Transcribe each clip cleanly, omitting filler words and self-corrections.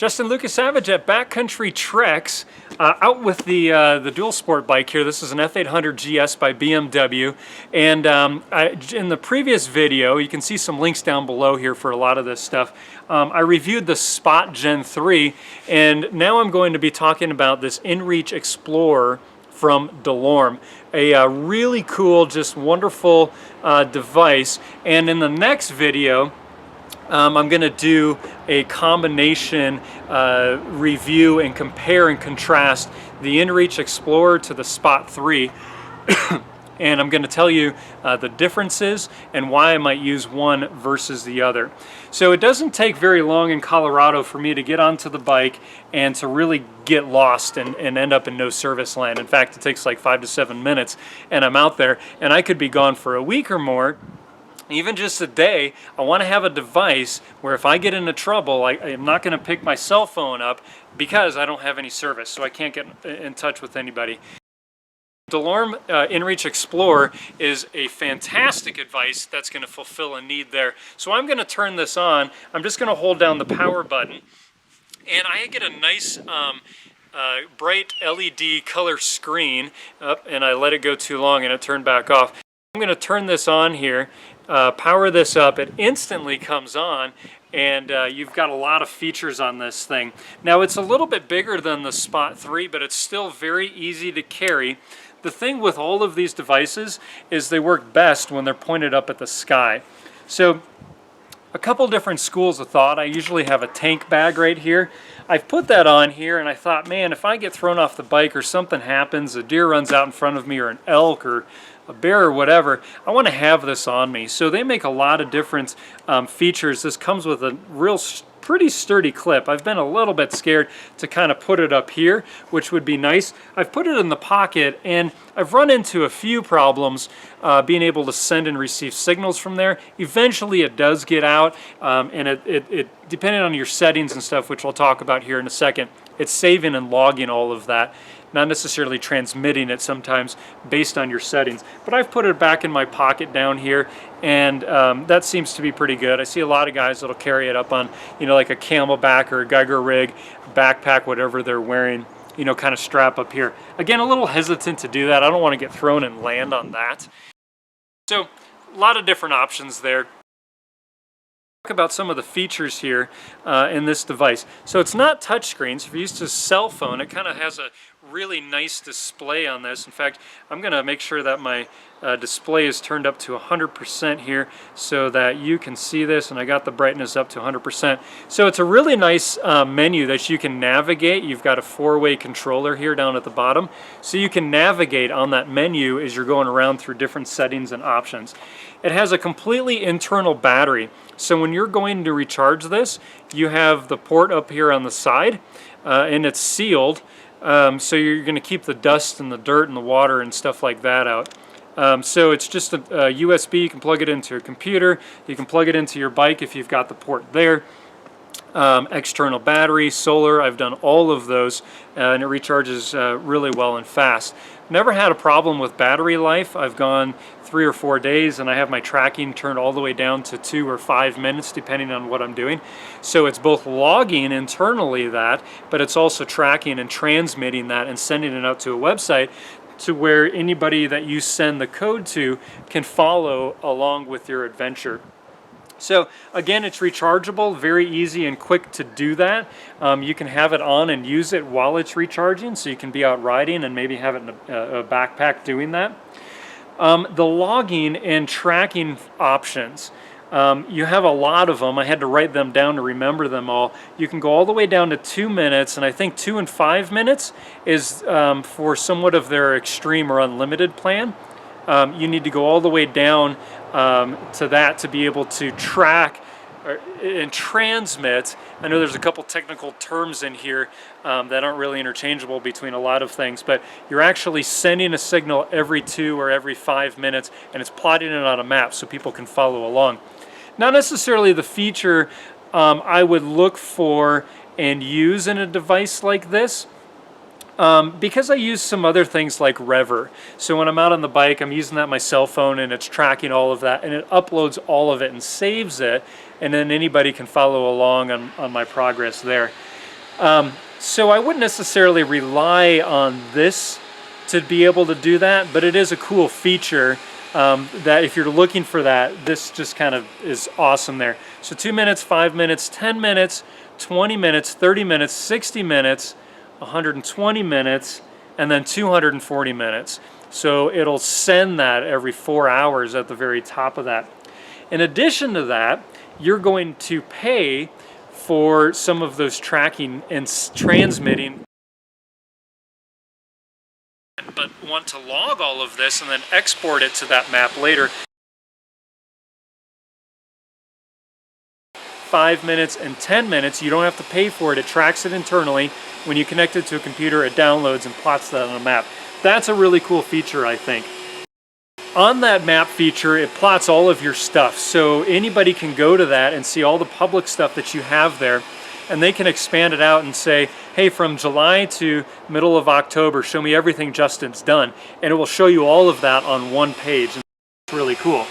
Justin Lucas Savage at Backcountry Treks, out with the dual sport bike here. This is an F800 GS by BMW, and in the previous video, you can see some links down below here for a lot of this stuff. I reviewed the Spot Gen 3, and now I'm going to be talking about this inReach Explorer from DeLorme. A really cool, just wonderful device. And in the next video, I'm going to do a combination review and compare and contrast the inReach Explorer to the Spot 3. And I'm going to tell you the differences and why I might use one versus the other. So it doesn't take very long in Colorado for me to get onto the bike and to really get lost and end up in no service land. In fact, it takes like 5 to 7 minutes and I'm out there, and I could be gone for a week or more. Even just a day. I want to have a device where if I get into trouble, I'm not going to pick my cell phone up because I don't have any service, so I can't get in touch with anybody. DeLorme inReach Explorer is a fantastic device that's going to fulfill a need there. So I'm going to turn this on. I'm just going to hold down the power button, and I get a nice bright LED color screen up, and I let it go too long and it turned back off. I'm going to turn this on here, power this up. It instantly comes on, and you've got a lot of features on this thing. Now, it's a little bit bigger than the Spot 3, but it's still very easy to carry. The thing with all of these devices is they work best when they're pointed up at the sky. So a couple different schools of thought. I usually have a tank bag right here. I've put that on here, and I thought, man, if I get thrown off the bike or something happens, a deer runs out in front of me or an elk or a bear or whatever, I want to have this on me. So they make a lot of different features. This comes with a real pretty sturdy clip. I've been a little bit scared to kind of put it up here, which would be nice. I've put it in the pocket, and I've run into a few problems being able to send and receive signals from there. Eventually it does get out, and it depending on your settings and stuff, which I'll talk about here in a second, it's saving and logging all of that, not necessarily transmitting it sometimes based on your settings. But I've put it back in my pocket down here, and that seems to be pretty good. I see a lot of guys that'll carry it up on, you know, like a camelback or a Geiger rig, backpack, whatever they're wearing, you know, kind of strap up here. Again, a little hesitant to do that. I don't want to get thrown and land on that. So a lot of different options there. Talk about some of the features here in this device. So it's not touchscreen. So if you're used to a cell phone, it kind of has a really nice display on this. In fact, I'm going to make sure that my display is turned up to 100% here so that you can see this, and I got the brightness up to 100%. So it's a really nice menu that you can navigate. You've got a 4-way controller here down at the bottom, so you can navigate on that menu as you're going around through different settings and options. It has a completely internal battery, so when you're going to recharge this, you have the port up here on the side, and it's sealed. So you're going to keep the dust and the dirt and the water and stuff like that out. So it's just a USB. You can plug it into your computer. You can plug it into your bike if you've got the port there. External battery, solar, I've done all of those, and it recharges really well and fast. Never had a problem with battery life. I've gone 3 or 4 days, and I have my tracking turned all the way down to 2 or 5 minutes depending on what I'm doing. So it's both logging internally that, but it's also tracking and transmitting that and sending it out to a website to where anybody that you send the code to can follow along with your adventure. So again, it's rechargeable, very easy and quick to do that. You can have it on and use it while it's recharging, so you can be out riding and maybe have it in a backpack doing that. The logging and tracking options, you have a lot of them. I had to write them down to remember them all. You can go all the way down to 2 minutes, and I think 2 and 5 minutes is for somewhat of their extreme or unlimited plan. You need to go all the way down to that to be able to track and transmit. I know there's a couple technical terms in here that aren't really interchangeable between a lot of things, but you're actually sending a signal every 2 or every 5 minutes, and it's plotting it on a map so people can follow along. Not necessarily the feature I would look for and use in a device like this, because I use some other things like Rever. So when I'm out on the bike, I'm using that on my cell phone, and it's tracking all of that, and it uploads all of it and saves it, and then anybody can follow along on my progress there. So I wouldn't necessarily rely on this to be able to do that, but it is a cool feature that if you're looking for that, this just kind of is awesome there. So 2 minutes, 5 minutes, 10 minutes, 20 minutes, 30 minutes, 60 minutes, 120 minutes, and then 240 minutes. So it'll send that every 4 hours at the very top of that. In addition to that, you're going to pay for some of those tracking and transmitting, but want to log all of this and then export it to that map later. 5 minutes and 10 minutes, you don't have to pay for it. It tracks it internally. When you connect it to a computer, it downloads and plots that on a map. That's a really cool feature, I think. On that map feature, it plots all of your stuff. So anybody can go to that and see all the public stuff that you have there. And they can expand it out and say, hey, from July to middle of October, show me everything Justin's done. And it will show you all of that on one page. It's really cool.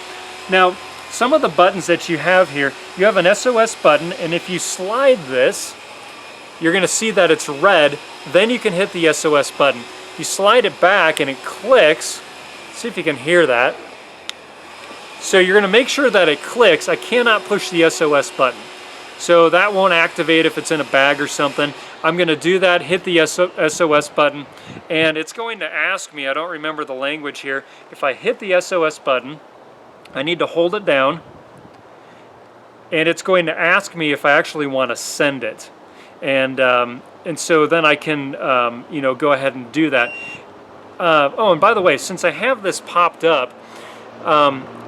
Now, some of the buttons that you have here, you have an SOS button, and if you slide this, you're going to see that it's red. Then you can hit the SOS button. You slide it back and it clicks. See if you can hear that. So you're going to make sure that it clicks. I cannot push the SOS button. So that won't activate if it's in a bag or something. I'm going to do that, hit the SOS button, and it's going to ask me, I don't remember the language here, if I hit the SOS button, I need to hold it down, and it's going to ask me if I actually want to send it. And so then I can you know, go ahead and do that. Oh, and by the way, since I have this popped up,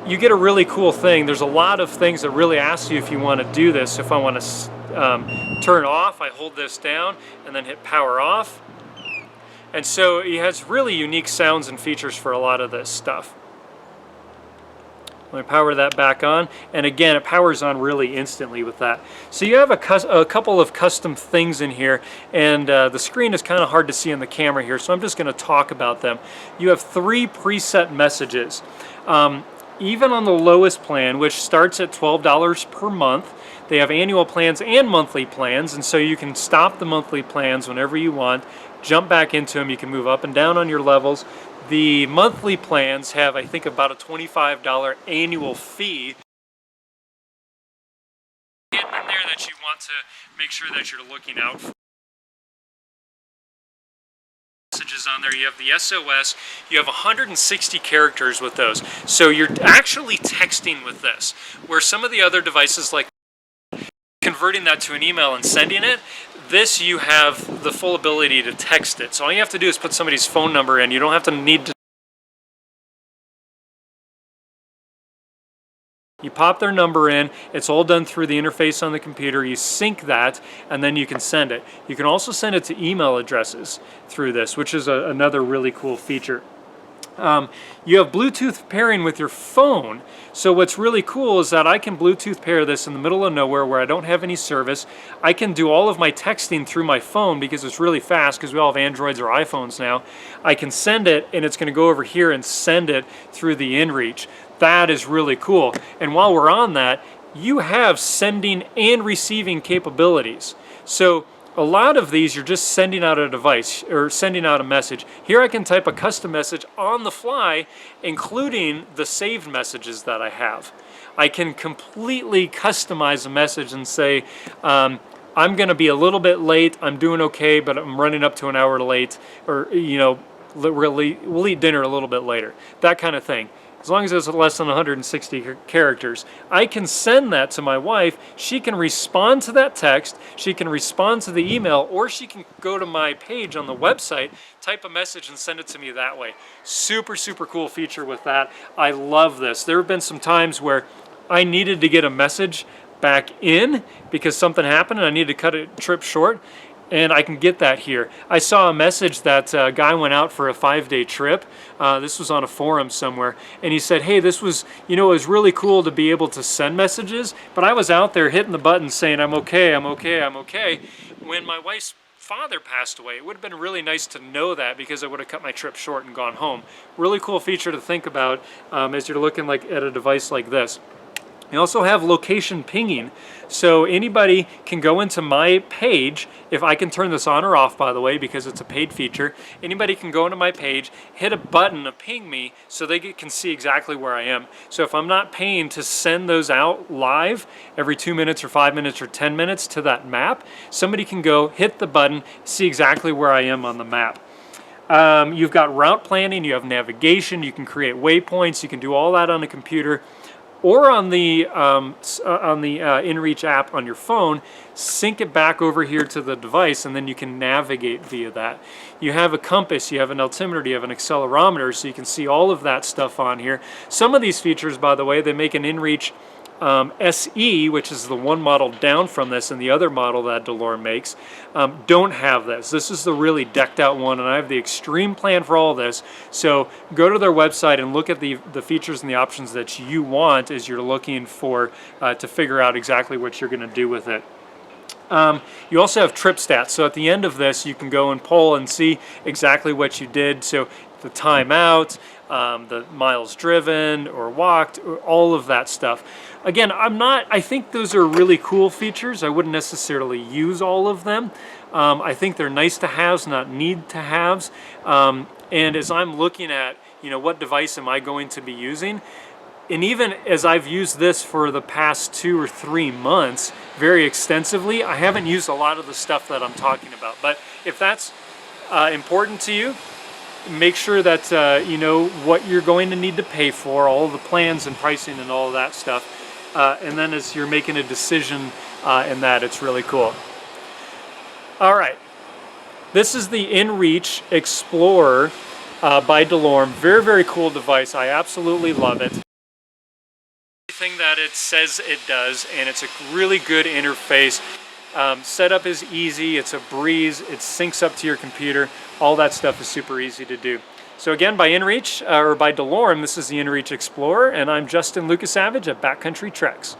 you get a really cool thing. There's a lot of things that really ask you if you want to do this. If I want to turn off, I hold this down and then hit power off. And so it has really unique sounds and features for a lot of this stuff. Let me power that back on, and again, it powers on really instantly with that. So you have a couple of custom things in here, and the screen is kind of hard to see in the camera here, so I'm just going to talk about them. You have 3 preset messages. Even on the lowest plan, which starts at $12 per month, they have annual plans and monthly plans, and so you can stop the monthly plans whenever you want, jump back into them, you can move up and down on your levels. The monthly plans have, I think, about a $25 annual fee hidden in there that you want to make sure that you're looking out for. Messages on there. You have the SOS. You have 160 characters with those. So you're actually texting with this, where some of the other devices, like converting that to an email and sending it, this you have the full ability to text it. So all you have to do is put somebody's phone number in. You don't have to need to. You pop their number in, it's all done through the interface on the computer, you sync that, and then you can send it. You can also send it to email addresses through this, which is another really cool feature. You have Bluetooth pairing with your phone. So what's really cool is that I can Bluetooth pair this in the middle of nowhere where I don't have any service. I can do all of my texting through my phone because it's really fast, because we all have Androids or iPhones now. I can send it, and it's going to go over here and send it through the inReach. That is really cool. And while we're on that, you have sending and receiving capabilities. So a lot of these, you're just sending out a device or sending out a message. Here I can type a custom message on the fly, including the saved messages that I have. I can completely customize a message and say, I'm going to be a little bit late, I'm doing okay, but I'm running up to an hour late, or, you know, we'll eat dinner a little bit later. That kind of thing. As long as it's less than 160 characters. I can send that to my wife. She can respond to that text, she can respond to the email, or she can go to my page on the website, type a message, and send it to me that way. Super, super cool feature with that. I love this. There have been some times where I needed to get a message back in because something happened and I needed to cut a trip short. And I can get that here. I saw a message that a guy went out for a 5-day trip. This was on a forum somewhere. And he said, hey, this was, you know, it was really cool to be able to send messages, but I was out there hitting the button saying, I'm okay, I'm okay, I'm okay. When my wife's father passed away, it would have been really nice to know that, because I would have cut my trip short and gone home. Really cool feature to think about as you're looking at a device like this. I also have location pinging, so anybody can go into my page. If I can turn this on or off, by the way, because it's a paid feature, anybody can go into my page, hit a button to ping me so they can see exactly where I am. So if I'm not paying to send those out live every 2 minutes or 5 minutes or 10 minutes to that map, somebody can go hit the button, see exactly where I am on the map. You've got route planning, you have navigation, you can create waypoints, you can do all that on a computer or on the inReach app on your phone. Sync it back over here to the device, and then you can navigate via that. You have a compass, you have an altimeter, you have an accelerometer, so you can see all of that stuff on here. Some of these features, by the way, they make an inReach SE, which is the one model down from this, and the other model that DeLorme makes, don't have this. This is the really decked out one, and I have the extreme plan for all this. So go to their website and look at the features and the options that you want as you're looking for to figure out exactly what you're going to do with it. You also have trip stats, so at the end of this you can go and poll and see exactly what you did. So the time out, the miles driven or walked, or all of that stuff. Again, I think those are really cool features. I wouldn't necessarily use all of them. I think they're nice to haves, not need to haves. And as I'm looking at, what device am I going to be using? And even as I've used this for the past 2 or 3 months very extensively, I haven't used a lot of the stuff that I'm talking about. But if that's important to you, make sure that you know what you're going to need to pay for, all of the plans and pricing and all of that stuff. And then as you're making a decision in that, it's really cool. All right, this is the inReach Explorer by DeLorme. Very, very cool device. I absolutely love it. Everything that it says it does, and it's a really good interface. Setup is easy, it's a breeze, it syncs up to your computer. All that stuff is super easy to do. So again, by inReach, or by DeLorme, this is the inReach Explorer, and I'm Justin Lucas Savage at Backcountry Treks.